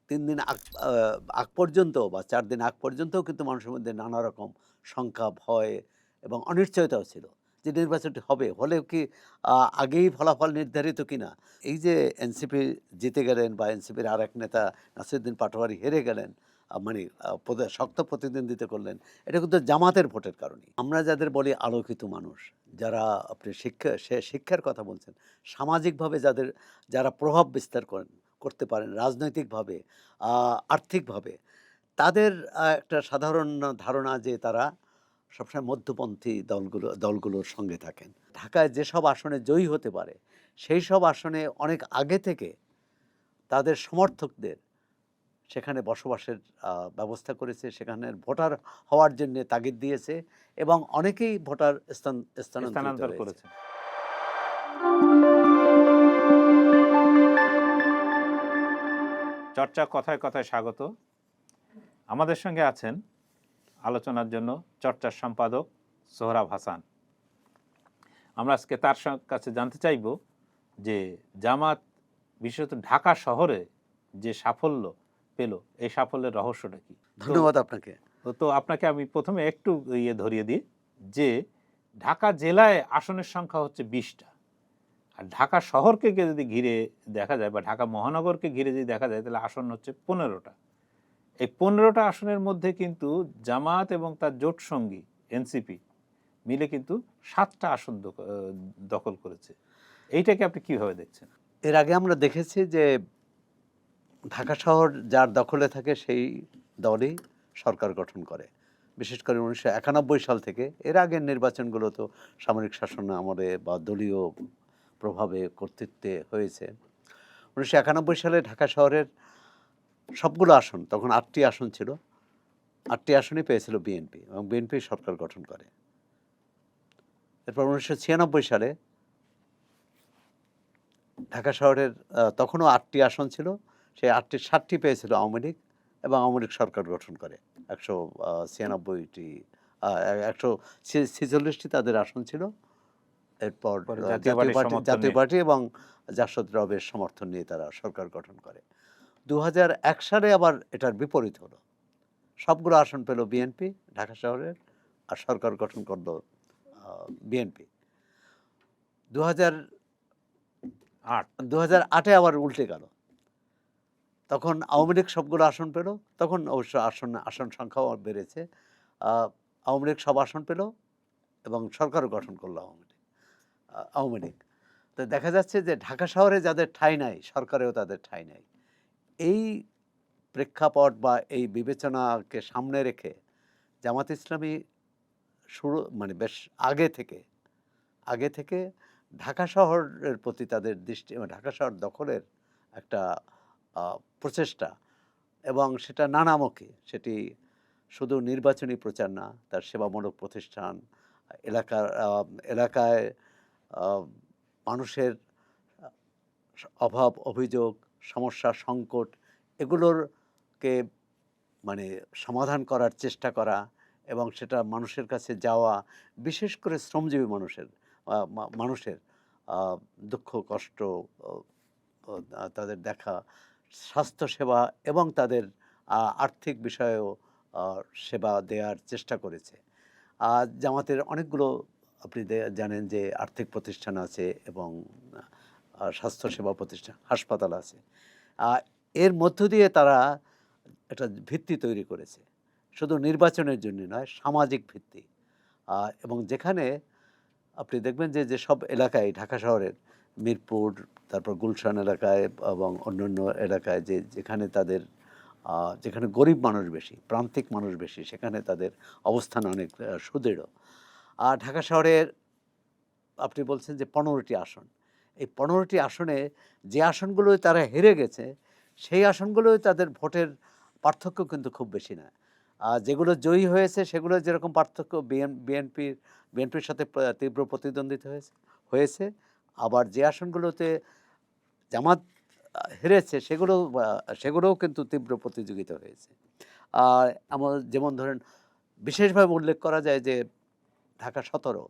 ৩ দিন আগ পর্যন্ত বা ৪ দিন আগ পর্যন্তও কিন্তু মানুষের মধ্যে নানা রকম শঙ্কা, ভয় এবং অনিশ্চয়তাও ছিল যে নির্বাচনটি হবে। হলেও কি আগেই ফলাফল নির্ধারিত কিনা? এই যে এনসিপি জিতে গেলেন বা এনসিপির আরেক নেতা নাসিরুদ্দিন পাটোয়ারি হেরে গেলেন, মানে শক্ত প্রতিদ্বন্দ্বিতা করলেন। এটা কিন্তু জামাতের ভোটের কারণেই। আমরা যাদের বলি আলোকিত মানুষ, যারা আপনি শিক্ষার কথা বলছেন, সামাজিকভাবে যারা প্রভাব বিস্তার করতে পারেন রাজনৈতিকভাবে, আর্থিকভাবে, তাদের একটা সাধারণ ধারণা যে তারা সবসময় মধ্যপন্থী দলগুলোর সঙ্গে থাকেন। ঢাকায় যেসব আসনে জয়ী হতে পারে, সেই সব আসনে অনেক আগে থেকে তাদের সমর্থকদের সেখানে বসবাসের ব্যবস্থা করেছে, সেখানের ভোটার হওয়ার জন্যে তাগিদ দিয়েছে এবং অনেকেই ভোটার স্থানান্তরিত স্থানান্তর হয়েছে। করেছে। চর্চা কথায় কথায় স্বাগত। আমাদের সঙ্গে আছেন আলোচনার জন্য চর্চার সম্পাদক সোহরাব হাসান। আমরা আজকে তার কাছে জানতে চাইব যে জামাত বিশেষত ঢাকা শহরে যে সাফল্য পেল, এই সাফল্যের রহস্যটা কি? ধন্যবাদ আপনাকে। তো আপনাকে আমি প্রথমে একটু ধরিয়ে দিই যে ঢাকা জেলায় আসনের সংখ্যা হচ্ছে 20টা, আর ঢাকা শহরকে যদি ঘিরে দেখা যায় বা ঢাকা মহানগরকে ঘিরে যদি দেখা যায় তাহলে আসন হচ্ছে 15টা। এই 15টা আসনের মধ্যে কিন্তু জামাত এবং তার জোট সঙ্গী এনসিপি মিলে কিন্তু 7টা আসন দখল করেছে। এইটাকে আপনি কিভাবে দেখছেন? এর আগে আমরা দেখেছি যে ঢাকা শহর যার দখলে থাকে সেই দলই সরকার গঠন করে। বিশেষ করে ১৯৯১ সাল থেকে। এর আগের নির্বাচনগুলো তো সামরিক শাসন আমলে বা দলীয় প্রভাবে কর্তৃত্বে হয়েছে। ১৯৯১ সালে ঢাকা শহরের সবগুলো আসন, তখন ৮টি আসন ছিল, ৮টি আসনই পেয়েছিল বিএনপি এবং বিএনপি সরকার গঠন করে। এরপর ১৯৯৬ সালে ঢাকা শহরের তখনও ৮টি আসন ছিল, সেই ৮টির ৭টি পেয়েছিল আওয়ামী লীগ এবং আওয়ামী লীগ সরকার গঠন করে। ১৯৬টি ১৪৬টি তাদের আসন ছিল। এরপর পরে জাতীয় পার্টির সমর্থন জাতীয় নিয়ে। পার্টি এবং জাসদ রবের সমর্থন নিয়ে তারা সরকার গঠন করে। ২০০১ সালে আবার এটার বিপরীত হলো। সবগুলো আসন পেল বিএনপি ঢাকা শহরের, আর সরকার গঠন করল বিএনপি। 8। ২০০৮-এ আবার উল্টে গেল। তখন আওয়ামী লীগ সবগুলো আসন পেল। তখন অবশ্য আসন সংখ্যাও বেড়েছে। আ আওয়ামী লীগ সব আসন পেল এবং সরকারও গঠন করল আওয়ামী লীগ। তো দেখা যাচ্ছে যে ঢাকা শহরে যাদের ঠাঁই নাই, সরকারেও তাদের ঠাঁই নাই। এই প্রেক্ষাপট বা এই বিবেচনাকে সামনে রেখে জামাত ইসলামী মানে বেশ আগে থেকে ঢাকা শহরের প্রতি তাদের দৃষ্টি, ঢাকা শহর দখলের একটা প্রচেষ্টা, এবং সেটা নানামুখী। সেটি শুধু নির্বাচনী প্রচার না, তার সেবামূলক প্রতিষ্ঠান, এলাকার এলাকায় মানুষের অভাব, অভিযোগ, সমস্যা, সংকট, এগুলোরকে মানে সমাধান করার চেষ্টা করা এবং সেটা মানুষের কাছে যাওয়া, বিশেষ করে শ্রমজীবী মানুষের দুঃখ কষ্ট তাদের দেখা, স্বাস্থ্যসেবা এবং তাদের আর্থিক বিষয়েও সেবা দেওয়ার চেষ্টা করেছে। জামাতের অনেকগুলো আপনি জানেন যে আর্থিক প্রতিষ্ঠান আছে এবং স্বাস্থ্যসেবা প্রতিষ্ঠান, হাসপাতাল আছে। এর মধ্য দিয়ে তারা একটা ভিত্তি তৈরি করেছে, শুধু নির্বাচনের জন্য নয়, সামাজিক ভিত্তি। এবং যেখানে আপনি দেখবেন যে যেসব এলাকায় ঢাকা শহরের মিরপুর, তারপর গুলশান এলাকায় এবং অন্যান্য এলাকায় যেখানে গরিব মানুষ বেশি, প্রান্তিক মানুষ বেশি, সেখানে তাদের অবস্থান অনেক সুদৃঢ়। আর ঢাকা শহরের আপনি বলছেন যে ১৫টি আসন। এই ১৫টি আসনে যে আসনগুলোয় তারা হেরে গেছে, সেই আসনগুলোয় তাদের ভোটের পার্থক্য কিন্তু খুব বেশি না। যেগুলো জয়ী হয়েছে সেগুলো যেরকম পার্থক্য বিএনপির সাথে তীব্র প্রতিদ্বন্দ্বিতা হয়েছে। আবার যে আসনগুলোতে জামাত হেরেছে সেগুলোও কিন্তু তীব্র প্রতিযোগিতা হয়েছে। যেমন ধরেন, বিশেষভাবে উল্লেখ করা যায় যে ঢাকা ১৭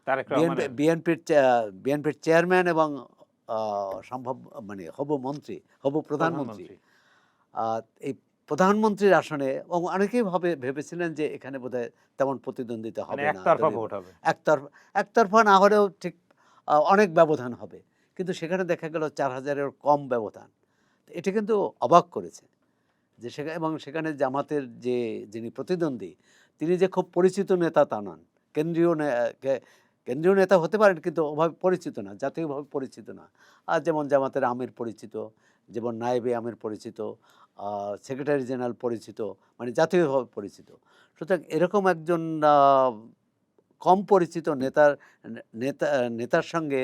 তারেক বিএনপি রহমানের। বিএনপির চে বিএনপির চেয়ারম্যান এবং সম্ভব মানে হবু প্রধানমন্ত্রী প্রধানমন্ত্রী। এই প্রধানমন্ত্রীর আসনে এবং অনেকেই ভেবেছিলেন যে এখানে বোধহয় তেমন প্রতিদ্বন্দ্বিতা মানে হবে না, একতরফা দলীয় ভোট হবে। একতরফা একতরফা না হলেও ঠিক অনেক ব্যবধান হবে, কিন্তু সেখানে দেখা গেল 4,000-এর কম ব্যবধান। এটা কিন্তু অবাক করেছে যে সেখানে, এবং সেখানে জামাতের যিনি প্রতিদ্বন্দ্বী তিনি যে খুব পরিচিত নেতা তা নন। কেন্দ্রীয় কেন্দ্রীয় নেতা হতে পারেন কিন্তু ওভাবে পরিচিত না, জাতীয়ভাবে পরিচিত না। আর যেমন জামাতের আমির পরিচিত, যেমন নায়েবে আমির পরিচিত, সেক্রেটারি জেনারেল পরিচিত, মানে জাতীয়ভাবে পরিচিত। সুতরাং এরকম একজন কম পরিচিত নেতার সঙ্গে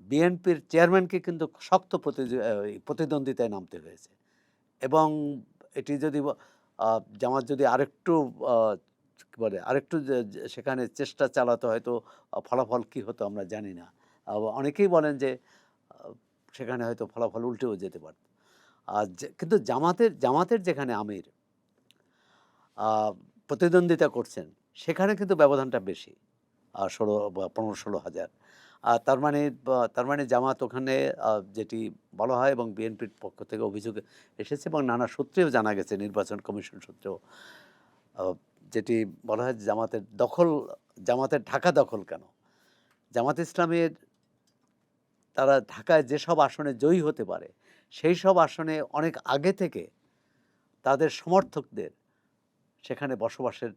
বিএনপির চেয়ারম্যানকে কিন্তু শক্ত প্রতিদ্বন্দ্বিতায় নামতে হয়েছে। এবং এটি যদি জামাত যদি আরেকটু কি বলে আরেকটু সেখানে চেষ্টা চালাতো, হয়তো ফলাফল কি হতো আমরা জানি না। অনেকেই বলেন যে সেখানে হয়তো ফলাফল উল্টেও যেতে পারত। আর কিন্তু জামাতের যেখানে আমির প্রতিদ্বন্দ্বিতা করছেন সেখানে কিন্তু ব্যবধানটা বেশি, 16 বা 15-16 হাজার। তার মানে জামাত ওখানে যেটি বলা হয় এবং বিএনপির পক্ষ থেকে অভিযোগ এসেছে এবং নানা সূত্রেও জানা গেছে, নির্বাচন কমিশন সূত্রেও, যেটি বলা হয় জামাতের ঢাকা দখল কেন? জামাত ইসলামের তারা ঢাকায় যেসব আসনে জয়ী হতে পারে সেই সব আসনে অনেক আগে থেকে তাদের সমর্থকদের সেখানে বসবাসের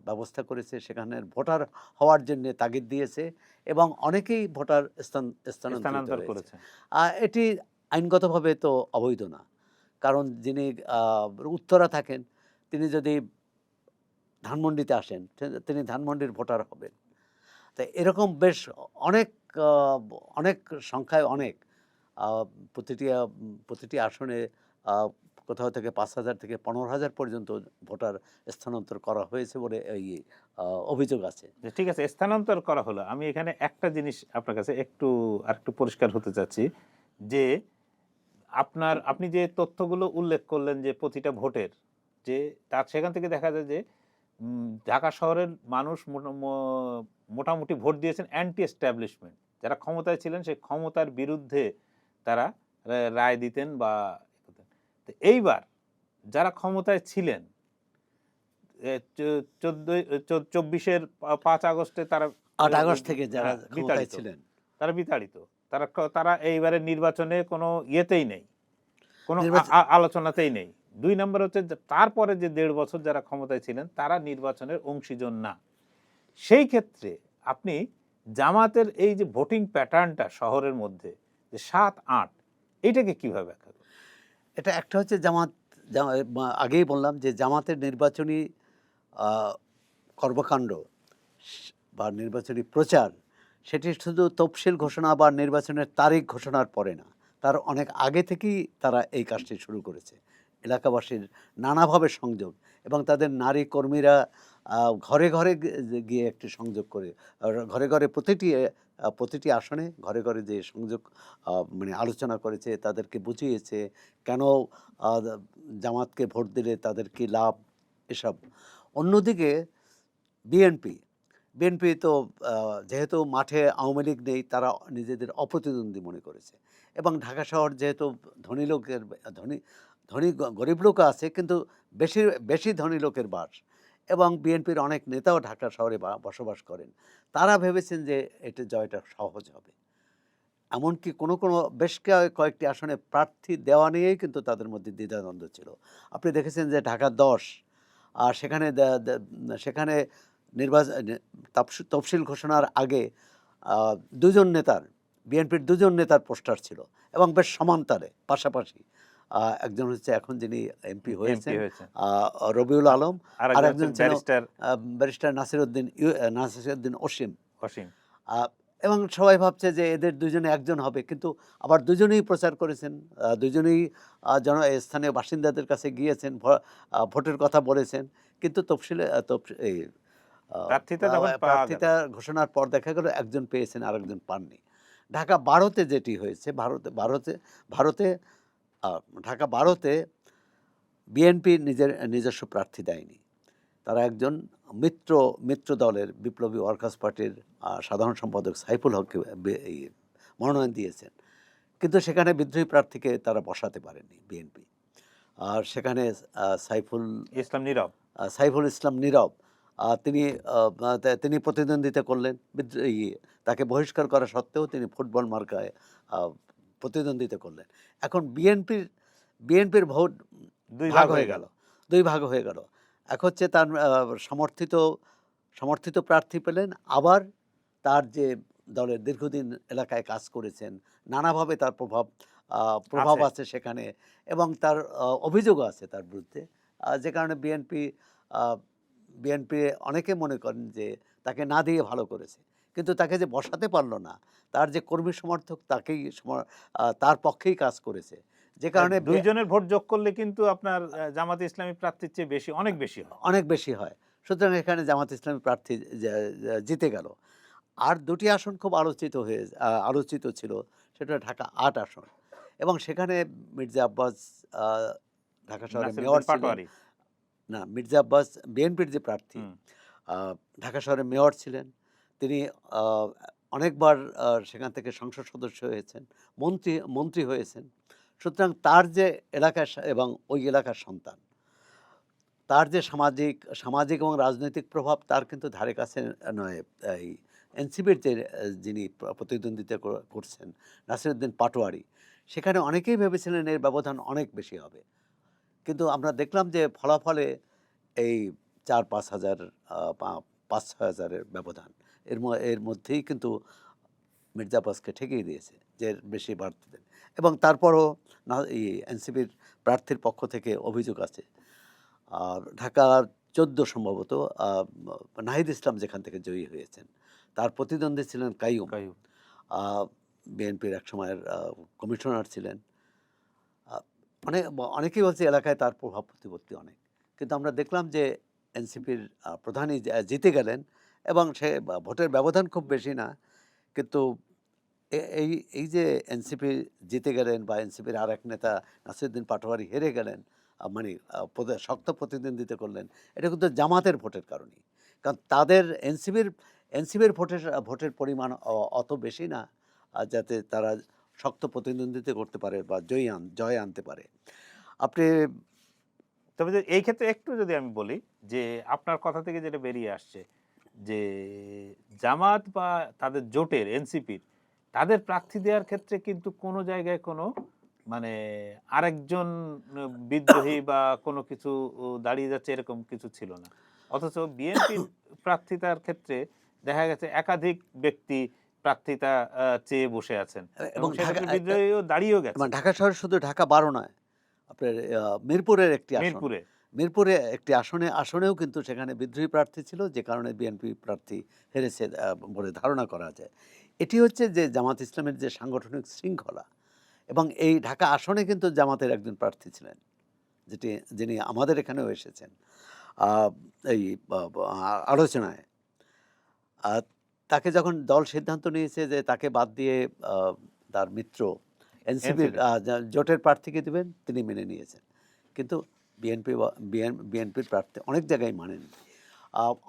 ব্যবস্থা করেছে, সেখানের ভোটার হওয়ার জন্য তাগিদ দিয়েছে এবং অনেকেই ভোটার স্থানান্তরিত হয়েছে। করেছে। এটি আইনগতভাবে তো অবৈধ না, কারণ যিনি উত্তরা থাকেন তিনি যদি ধানমন্ডিতে আসেন তিনি ধানমন্ডির ভোটার হবেন। তাই এরকম বেশ অনেক অনেক সংখ্যায় অনেক প্রতিটি আসনে কোথাও থেকে 5,000 থেকে 15,000 পর্যন্ত ভোটার স্থানান্তর করা হয়েছে বলে এই অভিযোগ আছে। ঠিক আছে, স্থানান্তর করা হলো। আমি এখানে একটা জিনিস আপনার কাছে আরেকটু পরিষ্কার হতে চাচ্ছি যে আপনি যে তথ্যগুলো উল্লেখ করলেন যে প্রতিটা ভোটের, যে তার সেখান থেকে দেখা যায় যে ঢাকা শহরের মানুষ মোটামুটি ভোট দিয়েছেন অ্যান্টি এস্টাবলিশমেন্ট, যারা ক্ষমতায় ছিলেন সেই ক্ষমতার বিরুদ্ধে তারা রায় দিতেন বা তো এইবার যারা ক্ষমতায় ছিলেন 24-এর 5 আগস্টে তারা 8 আগস্ট থেকে যারা ক্ষমতায় বিতাড়িত, ছিলেন তারা বিতাড়িত, তারা এইবারের নির্বাচনে কোনো ইয়েতেই নেই, কোনো আলোচনাতেই নেই। 2 নম্বর হচ্ছে তারপরে যে 1.5 বছর যারা ক্ষমতায় ছিলেন তারা নির্বাচনের অংশীজন না। সেই ক্ষেত্রে আপনি জামাতের এই যে ভোটিং প্যাটার্নটা শহরের মধ্যে যে 7-8, এইটাকে কিভাবে ব্যাখ্যা করবেন? এটা একটা হচ্ছে আগেই বললাম যে জামাতের নির্বাচনী কর্মকাণ্ড বা নির্বাচনী প্রচার সেটি শুধু তফসিল ঘোষণা বা নির্বাচনের তারিখ ঘোষণার পরে না, তার অনেক আগে থেকেই তারা এই কাজটি শুরু করেছে। এলাকাবাসীর নানাভাবে সংযোগ এবং তাদের নারী কর্মীরা ঘরে ঘরে গিয়ে একটি সংযোগ করে, ঘরে ঘরে প্রতিটি আসনে ঘরে ঘরে যে সংযোগ মানে আলোচনা করেছে, তাদেরকে বুঝিয়েছে কেন জামাতকে ভোট দিলে তাদের কী লাভ, এসব। অন্যদিকে বিএনপি তো যেহেতু মাঠে আওয়ামী লীগ নেই, তারা নিজেদের অপ্রতিদ্বন্দ্বী মনে করেছে এবং ঢাকা শহর যেহেতু ধনী লোকের ধনী গরিব লোকও আছে কিন্তু বেশি বেশি ধনী লোকের বাস এবং বিএনপির অনেক নেতাও ঢাকা শহরে বসবাস করেন, তারা ভেবেছেন যে এটা জয়টা সহজ হবে। এমনকি কোনো বেশ কয়েকটি আসনে প্রার্থী দেওয়া নিয়েই কিন্তু তাদের মধ্যে দ্বিধাদ্বন্দ্ব ছিল। আপনি দেখেছেন যে ঢাকা 10 আর সেখানে তফসিল ঘোষণার আগে বিএনপির দুজন নেতার পোস্টার ছিল এবং বেশ সমান্তরে পাশাপাশি। একজন হচ্ছে এখন যিনি এমপি হয়েছেন রবিউল আলম, আর একজন ছিল ব্যারিস্টার নাসিরউদ্দিন অসীম। এবং সবাই ভাবছে যে এদের দুজনে একজন হবে, কিন্তু আবার দুজনেই প্রচার করেছেন, দুজনেই স্থানীয় বাসিন্দাদের কাছে গিয়েছেন, ভোটের কথা বলেছেন, কিন্তু প্রার্থিতা ঘোষণার পর দেখা গেল একজন পেয়েছেন আর একজন পাননি। ঢাকা 12-তে যেটি হয়েছে, ঢাকা 12-তে বিএনপি নিজস্ব প্রার্থী দেয়নি, তারা একজন মিত্র দলের বিপ্লবী ওয়ার্কার্স পার্টির সাধারণ সম্পাদক সাইফুল হককে মনোনয়ন দিয়েছেন, কিন্তু সেখানে বিদ্রোহী প্রার্থীকে তারা বসাতে পারেনি বিএনপি। আর সেখানে ইসলাম নীরব। সাইফুল ইসলাম নীরব তিনি তিনি প্রতিদ্বন্দ্বিতা করলেন, তাকে বহিষ্কার করা সত্ত্বেও তিনি ফুটবল মার্কায় আহ, প্রতিদ্বন্দ্বিতা করলেন। এখন বিএনপির ভোট দুই ভাগ হয়ে গেল, দুই ভাগ হয়ে গেল। এক হচ্ছে তার সমর্থিত সমর্থিত প্রার্থী পেলেন, আবার তার যে দলের দীর্ঘদিন এলাকায় কাজ করেছেন, নানাভাবে তার প্রভাব আছে। আছে সেখানে, এবং তার অভিযোগও আছে তার বিরুদ্ধে, যে কারণে বিএনপি অনেকে মনে করেন যে তাকে না দিয়ে ভালো করেছে। কিন্তু তাকে যে বসাতে পারলো না, তার যে কর্মী সমর্থক তাকেই তার পক্ষেই কাজ করেছে, যে কারণে দুইজনের ভোট যোগ করলে কিন্তু আপনার জামাতে ইসলামী প্রার্থীর চেয়ে বেশি, অনেক বেশি হয়। অনেক বেশি হয়। সুতরাং এখানে জামাত ইসলামী প্রার্থী জিতে গেল। আর দুটি আসন খুব আলোচিত ছিল, সেটা ঢাকা ৮ আসন, এবং সেখানে মির্জা আব্বাস ঢাকা শহরের মেয়র নাসিরউদ্দিন ছিলেন। পাটোয়ারি। না, মির্জা আব্বাস বিএনপির যে প্রার্থী, হুম। ঢাকা শহরের মেয়র ছিলেন। তিনি অনেকবার সেখান থেকে সংসদ সদস্য হয়েছেন, মন্ত্রী হয়েছেন। সুতরাং তার যে এলাকার এবং ওই এলাকার সন্তান, তার যে সামাজিক এবং রাজনৈতিক প্রভাব তার কিন্তু ধারে কাছে নয়। এই এনসিপির যে যিনি প্রতিদ্বন্দ্বিতা করছেন, নাসিরউদ্দিন পাটোয়ারি, সেখানে অনেকেই ভেবেছিলেন এর ব্যবধান অনেক বেশি হবে। কিন্তু আমরা দেখলাম যে ফলাফলে এই ৪-৫ হাজার ৫-৬ হাজারের ব্যবধান, এর মধ্যেই কিন্তু মির্জা আব্বাসকে ঠেকিয়ে দিয়েছে যে বেশি বাড়তে দেন। এবং তারপরও এনসিপির প্রার্থীর পক্ষ থেকে অভিযোগ আছে, আর ঢাকার ১৪ সম্ভবত নাহিদ ইসলাম যেখান থেকে জয়ী হয়েছেন, তার প্রতিদ্বন্দ্বী ছিলেন কাইয়ুম। কাইয়ুম। বিএনপির এক সময়ের কমিশনার ছিলেন। অনেকেই বলছে এলাকায় তার প্রভাব প্রতিপত্তি অনেক। কিন্তু আমরা দেখলাম যে এনসিপির প্রধানই জিতে গেলেন, এবং সে ভোটের ব্যবধান খুব বেশি না। কিন্তু এই এই যে এনসিপি জিতে গেলেন, বা এনসিপির আর এক নেতা নাসিরউদ্দিন পাটোয়ারি হেরে গেলেন, মানে শক্ত প্রতিদ্বন্দ্বিতা করলেন, এটা কিন্তু জামাতের ভোটের কারণেই। কারণ তাদের এনসিপির ভোটের পরিমাণ অত বেশি না, যাতে তারা শক্ত প্রতিদ্বন্দ্বিতা করতে পারে বা জয় আনতে পারে। আপনি তবে যে এই ক্ষেত্রে একটু যদি আমি বলি যে আপনার কথা থেকে যেটা বেরিয়ে আসছে যে জামাত বা তাদের জোটের এনসিপির তাদের প্রার্থী দেওয়ার ক্ষেত্রে কিন্তু কোনো জায়গায় কোনো মানে আরেকজন বিদ্রোহী বা কোনো কিছু দাঁড়িয়ে যাচ্ছে এরকম কিছু ছিল না। অথচ বিএনপির প্রার্থিতার ক্ষেত্রে দেখা গেছে একাধিক ব্যক্তি প্রার্থিতা চেয়ে বসে আছেন এবং এবং সেক্ষেত্রে বিদ্রোহীও দাঁড়িয়েও গেছে ঢাকা শহরে শুধু ঢাকা ১২ নয়, আপনার মিরপুরের একটি আসন, মিরপুরে। মিরপুরে একটি আসনেও কিন্তু সেখানে বিদ্রোহী প্রার্থী ছিল, যে কারণে বিএনপি প্রার্থী হেরেছে বলে ধারণা করা যায়। এটি হচ্ছে যে জামাত ইসলামের যে সাংগঠনিক শৃঙ্খলা, এবং এই ঢাকা আসনে কিন্তু জামাতের একজন প্রার্থী ছিলেন, যিনি আমাদের এখানেও এসেছেন আহ, এই আলোচনায়। আর তাকে যখন দল সিদ্ধান্ত নিয়েছে যে তাকে বাদ দিয়ে তার মিত্র এনসিপির জোটের প্রার্থীকে দেবেন, তিনি মেনে নিয়েছেন। কিন্তু বিএনপির প্রার্থী অনেক জায়গায় মানেন।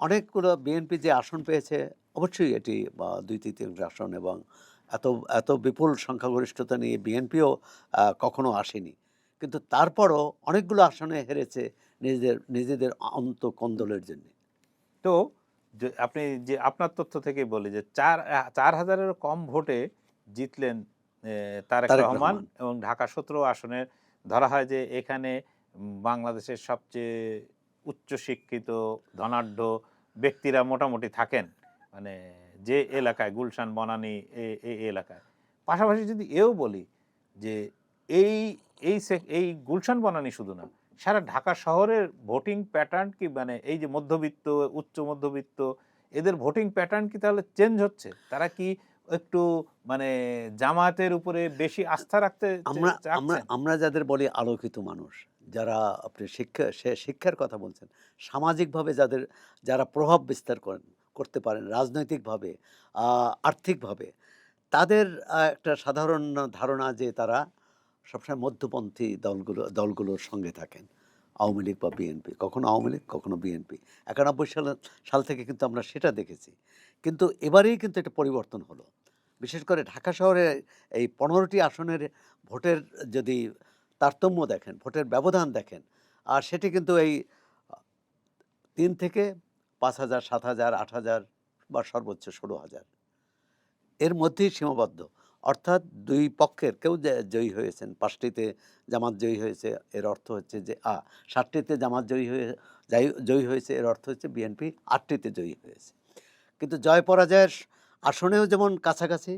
অনেকগুলো বিএনপি যে আসন পেয়েছে, অবশ্যই এটি ২/৩ আসন, এবং এত এত বিপুল সংখ্যাগরিষ্ঠতা নিয়ে বিএনপিও কখনো আসেনি। কিন্তু তারপরও অনেকগুলো আসনে হেরেছে নিজেদের কন্দলের জন্য। তো আপনি যে আপনার তথ্য থেকে বলি যে ৪,০০০-এরও কম ভোটে জিতলেন তারেক তারেক রহমান রহমান। এবং ঢাকা ১৭ আসনে ধরা হয় যে এখানে বাংলাদেশের সবচেয়ে উচ্চশিক্ষিত ধনাঢ্য ব্যক্তিরা মোটামুটি থাকেন। মানে যে এলাকায় গুলশান বনানী এই এলাকায়। পাশাপাশি যদি এও বলি যে এই এই গুলশান বনানী শুধু না, সারা ঢাকা শহরের ভোটিং প্যাটার্ন কি মানে এই যে মধ্যবিত্ত, উচ্চ মধ্যবিত্ত এদের ভোটিং প্যাটার্ন কি তাহলে চেঞ্জ হচ্ছে? তারা কি একটু মানে জামায়াতের উপরে বেশি আস্থা রাখতে আমরা আমরা চাচ্ছেন? আমরা যাদের বলি আলোকিত মানুষ, যারা আপনি শিক্ষার কথা বলছেন, সামাজিকভাবে যারা প্রভাব বিস্তার করতে পারেন রাজনৈতিকভাবে, আর্থিকভাবে, তাদের একটা সাধারণ ধারণা যে তারা সবসময় মধ্যপন্থী দলগুলোর সঙ্গে থাকেন। আওয়ামী লীগ বা বিএনপি, কখনো আওয়ামী লীগ, কখনো বিএনপি। ৯১ সাল থেকে কিন্তু আমরা সেটা দেখেছি। কিন্তু এবারেই কিন্তু একটা পরিবর্তন হলো। বিশেষ করে ঢাকা শহরে এই ১৫টি আসনের ভোটের যদি তারতম্য দেখেন, ভোটের ব্যবধান দেখেন, আর সেটি কিন্তু এই ৩ থেকে ৫,০০০, ৭,০০০, ৮,০০০ বা সর্বোচ্চ ১৬,০০০ এর মধ্যেই সীমাবদ্ধ। অর্থাৎ ২ পক্ষের কেউ জয়ী হয়েছেন, ৫টিতে জামাত জয়ী হয়েছে, এর অর্থ হচ্ছে যে ৭টিতে জামাত জয়ী হয়েছে, এর অর্থ হচ্ছে বিএনপি ৮টিতে জয়ী হয়েছে। কিন্তু জয় পরাজয়ের আসনেও যেমন কাছাকাছি,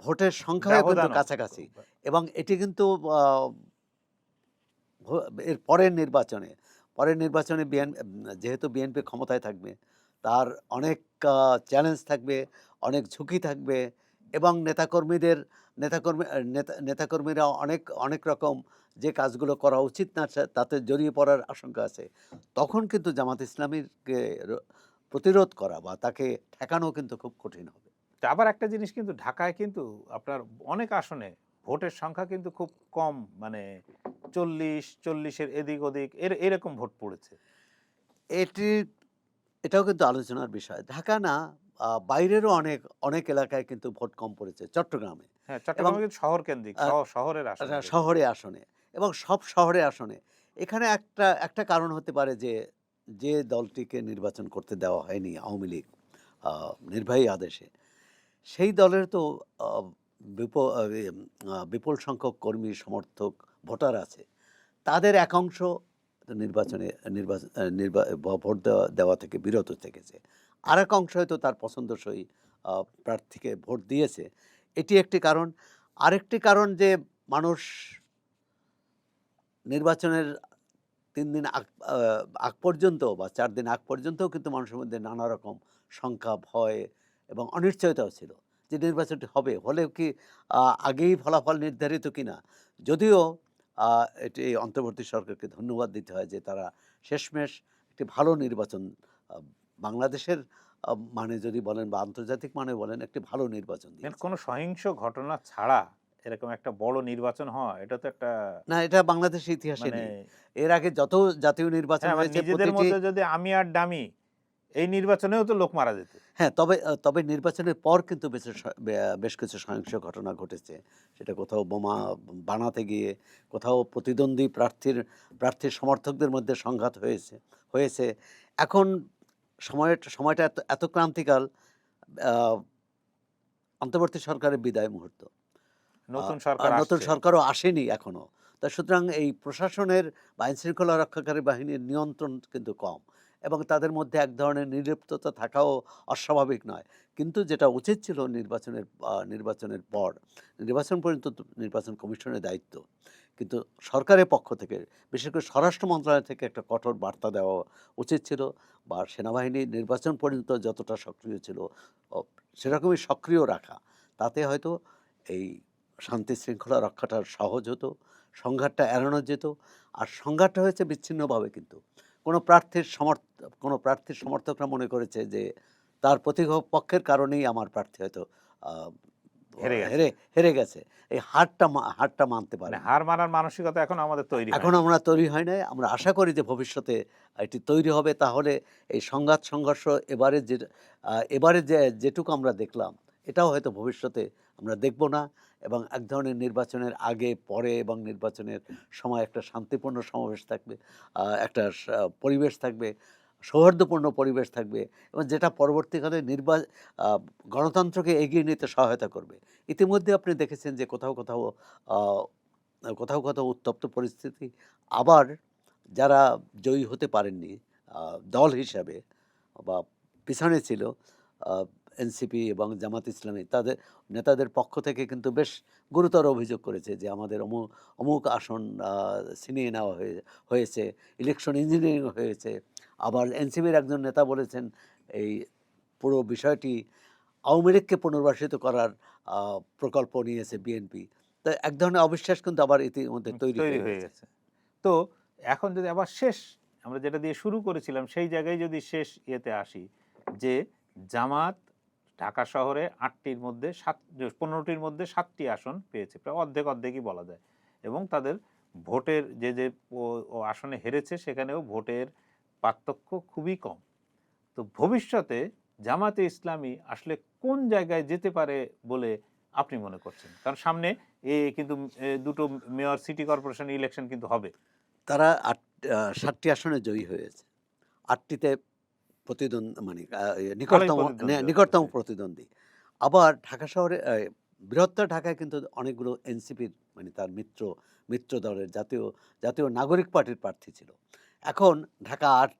ভোটের সংখ্যাও কিন্তু ব্যবধানও কাছাকাছি, এবং এটি কিন্তু আ এর পরের নির্বাচনে যেহেতু বিএনপি ক্ষমতায় থাকবে, তার অনেক চ্যালেঞ্জ থাকবে, অনেক ঝুঁকি থাকবে, এবং নেতাকর্মীরা অনেক রকম যে কাজগুলো করা উচিত না তাতে জড়িয়ে পড়ার আশঙ্কা আছে। তখন কিন্তু জামাত ইসলামীকে প্রতিরোধ করা বা তাকে ঠেকানো কিন্তু খুব কঠিন হবে। তা আবার একটা জিনিস কিন্তু ঢাকায় কিন্তু আপনার অনেক আসনে ভোটের সংখ্যা কিন্তু খুব কম, মানে ৪০-৪০-এর এদিক ওদিক এরকম ভোট পড়েছে। এটি এটাও কিন্তু আলোচনার বিষয়। ঢাকা না, বাইরেরও অনেক এলাকায় কিন্তু ভোট কম পড়েছে, চট্টগ্রামে হ্যাঁ, এবং চট্টগ্রামে কিন্তু শহর কেন্দ্রিক, আ শহরের আসনে যেগুলো। শহরে আসনে, এবং সব শহরে আসনে। এখানে একটা কারণ হতে পারে যে দলটিকে নির্বাচন করতে দেওয়া হয়নি আওয়ামী লীগ নির্বাহী আদেশে, সেই দলের তো আ বিপ আ এম বিপুল সংখ্যক কর্মী, সমর্থক, ভোটার আছে। তাদের একাংশ নির্বাচনে নির্বাচন আ নির্বা ভোট দেওয়া থেকে বিরত থেকেছে। আরেক অংশ হয়তো তার পছন্দসই আ প্রার্থীকে ভোট দিয়েছে। এটি একটি কারণ। আরেকটি কারণ যে মানুষ নির্বাচনের ৩ দিন আ আগ পর্যন্ত বা ৪ দিন আগ পর্যন্তও কিন্তু মানুষের মধ্যে নানা রকম শঙ্কা, ভয় এবং অনিশ্চয়তাও ছিল যে নির্বাচনটি হবে। হলেও কি আ আগেই ফলাফল নির্ধারিত কিনা? যদিও আ এটি অন্তর্বর্তী সরকারকে ধন্যবাদ দিতে হয় যে তারা শেষমেশ একটি ভালো নির্বাচন, আ বাংলাদেশের মানে যদি বলেন বা আন্তর্জাতিক মানে বলেন, একটি ভালো নির্বাচন এর দিয়েছে। কোনো সহিংস ঘটনা ছাড়া এরকম একটা বড় নির্বাচন হয়, এটা তো একটা না, এটা বাংলাদেশের ইতিহাসে মানে নেই। এর আগে যত জাতীয় নির্বাচন হ্যাঁ, মানে হয়েছে নিজেদের প্রতিটি মধ্যে যদি আমি আর ডামি, এই নির্বাচনেও তো লোক মারা যেত। হ্যাঁ, তবে নির্বাচনের পর কিন্তু বেশ কিছু সহিংস ঘটনা ঘটেছে। সেটা কোথাও বোমা বানাতে গিয়ে, কোথাও প্রতিদ্বন্দ্বী প্রার্থীর সমর্থকদের মধ্যে সংঘাত হয়েছে। এখন সময়টা এত ক্রান্তিকাল, আ অন্তর্বর্তী সরকারের বিদায় মুহূর্ত। আ নতুন আর সরকার নতুন আসছে। সরকারও আসেনি এখনো। সুতরাং এই প্রশাসনের বা আইনশৃঙ্খলা রক্ষাকারী বাহিনীর নিয়ন্ত্রণ কিন্তু কম, এবং তাদের মধ্যে এক ধরনের নির্লিপ্ততা থাকাও অস্বাভাবিক নয়। কিন্তু যেটা উচিত ছিল নির্বাচনের পর, নির্বাচন পর্যন্ত তো নির্বাচন কমিশনের দায়িত্ব। কিন্তু সরকারের পক্ষ থেকে, বিশেষ করে স্বরাষ্ট্র মন্ত্রণালয় থেকে একটা কঠোর বার্তা দেওয়া উচিত ছিল, বা সেনাবাহিনী নির্বাচন পর্যন্ত যতটা সক্রিয় ছিল অ সেরকমই সক্রিয় রাখা। তাতে হয়তো এই শান্তি শৃঙ্খলা রক্ষাটা সহজ হতো, সংঘাতটা এড়ানো যেত। আর সংঘাতটা হয়েছে বিচ্ছিন্নভাবে কিন্তু। কোনো প্রার্থীর সমর্থ কোনো প্রার্থীর সমর্থকরা মনে করেছে যে তার প্রতিপক্ষের কারণেই আমার প্রার্থী হয়তো আ হেরে গেছে। হেরে হেরে গেছে। এই হারটা মানতে মানে পারেনি। হার মানার মানসিকতা এখনো আমাদের তৈরি এখনো হয়নি। আমরা তৈরি হয় নাই। আমরা আশা করি যে ভবিষ্যতে এটি তৈরি হবে। তাহলে এই সংঘর্ষ এবারে যে এবারে যেটুকু আমরা দেখলাম, এটাও হয়তো ভবিষ্যতে আমরা দেখব না, এবং এক ধরনের নির্বাচনের আগে, পরে এবং নির্বাচনের সময় একটা শান্তিপূর্ণ সমাবেশ থাকবে। একটা পরিবেশ থাকবে, সৌহার্দ্যপূর্ণ পরিবেশ থাকবে, এবং যেটা পরবর্তীকালে আ গণতন্ত্রকে এগিয়ে নিতে সহায়তা করবে। ইতিমধ্যে আপনি দেখেছেন যে আ কোথাও উত্তপ্ত পরিস্থিতি। আবার যারা জয়ী হতে পারেননি আ দল হিসাবে বা পিছনে ছিল, আ এনসিপি এবং জামাত ইসলামী, তাদের নেতাদের পক্ষ থেকে কিন্তু বেশ গুরুতর অভিযোগ করেছে যে আমাদের অমুক আসন ছিনিয়ে নেওয়া হয়েছে, ইলেকশন ইঞ্জিনিয়ারিং হয়েছে। আবার এনসিপির একজন নেতা বলেছেন এই পুরো বিষয়টি আওয়ামী লীগকে পুনর্বাসিত করার আ প্রকল্প নিয়েছে বিএনপি। তো এক ধরনের অবিশ্বাস কিন্তু আবার ইতিমধ্যে তৈরি তৈরি হয়ে হয়ে গেছে। গেছে। তো এখন যদি আবার শেষ, আমরা যেটা দিয়ে শুরু করেছিলাম সেই জায়গায় যদি শেষ ইয়েতে আসি, যে জামাত ঢাকা শহরে ৮টির মধ্যে ১৫টির মধ্যে ৭টি আসন পেয়েছে। প্রায় অর্ধেকই বলা যায়। এবং তাদের ভোটের যে ও আসনে হেরেছে সেখানেও ভোটের পার্থক্য খুবই কম। তো ভবিষ্যতে জামাতে ইসলামী আসলে কোন জায়গায় যেতে পারে বলে আপনি মনে করছেন? কারণ সামনে কিন্তু দুটো মেয়র সিটি কর্পোরেশন ইলেকশন কিন্তু হবে। তারা ৭টি আসনে জয়ী হয়েছে। ৮টিতে মানে ভালোই নিকটতম প্রতিদ্বন্দ্বিতা নিকটতম চলছে। প্রতিদ্বন্দ্বী। আবার ঢাকা শহরে বৃহত্তর ঢাকায় কিন্তু অনেকগুলো এনসিপির মানে তার মিত্র দলের জাতীয় নাগরিক পার্টির প্রার্থী ছিল। এখন ঢাকা ৮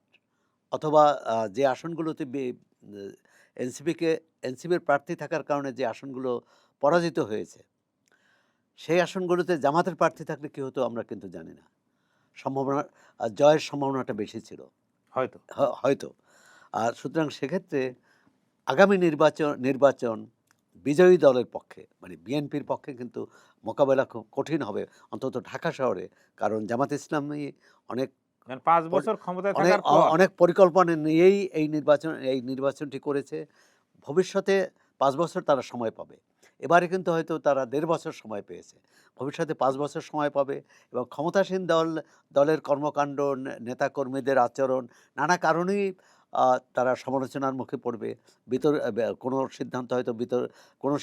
অথবা যে আসনগুলোতে এনসিপির প্রার্থী থাকার কারণে যে আসনগুলো পরাজিত হয়েছে, সেই আসনগুলোতে জামাতের প্রার্থী থাকলে কি হতো আমরা কিন্তু জানি না। সম্ভাবনা জয়ের সম্ভাবনাটা বেশি ছিল। হয়তো। হয়তো। আর সুতরাং সেক্ষেত্রে আগামী নির্বাচন বিজয়ী দলের পক্ষে মানে বিএনপির পক্ষে কিন্তু মোকাবেলা খুব কঠিন হবে অন্তত ঢাকা শহরে। কারণ জামাত ইসলামী অনেক কারণ ৫ পরি বছর ক্ষমতায় অনেক থাকার পর অনেক পরিকল্পনা নিয়েই এই নির্বাচনটি করেছে। ভবিষ্যতে ৫ বছর তারা সময় পাবে। এবারে কিন্তু হয়তো তারা ১.৫ বছর সময় পেয়েছে। ভবিষ্যতে ৫ বছর সময় পাবে এবং ক্ষমতাসীন দলের কর্মকাণ্ড, নেতাকর্মীদের আচরণ নানা কারণেই তারা সমালোচনার মুখে পড়বে। কোনো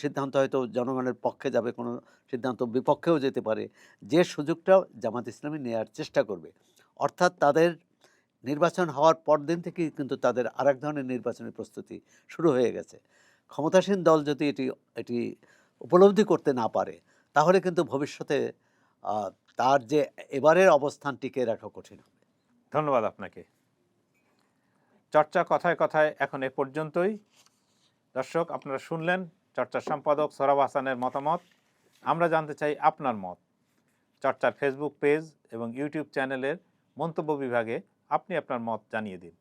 সিদ্ধান্ত হয়তো জনগণের পক্ষে যাবে, কোনো সিদ্ধান্ত বিপক্ষেও যেতে পারে। যে সুযোগটা জামাত ইসলামী নেয়ার চেষ্টা করবে। অর্থাৎ তাদের নির্বাচন হওয়ার পরদিন থেকেই কিন্তু তাদের আরেক ধরনের নির্বাচনের প্রস্তুতি শুরু হয়ে গেছে। ক্ষমতাসীন দল যদি এটি উপলব্ধি করতে না পারে, তাহলে কিন্তু ভবিষ্যতে আ তার যে এবারের অবস্থান টিকিয়ে রাখা কঠিন হবে। ধন্যবাদ আপনাকে। চর্চা কথায় কথায় এখন এ পর্যন্তই। দর্শক, আপনারা শুনলেন চর্চার সম্পাদক সোহরাব হাসানের মতামত। আমরা জানতে চাই আপনার মত। চর্চার ফেসবুক পেজ এবং ইউটিউব চ্যানেলের মন্তব্য বিভাগে আপনি আপনার মত জানিয়ে দিন।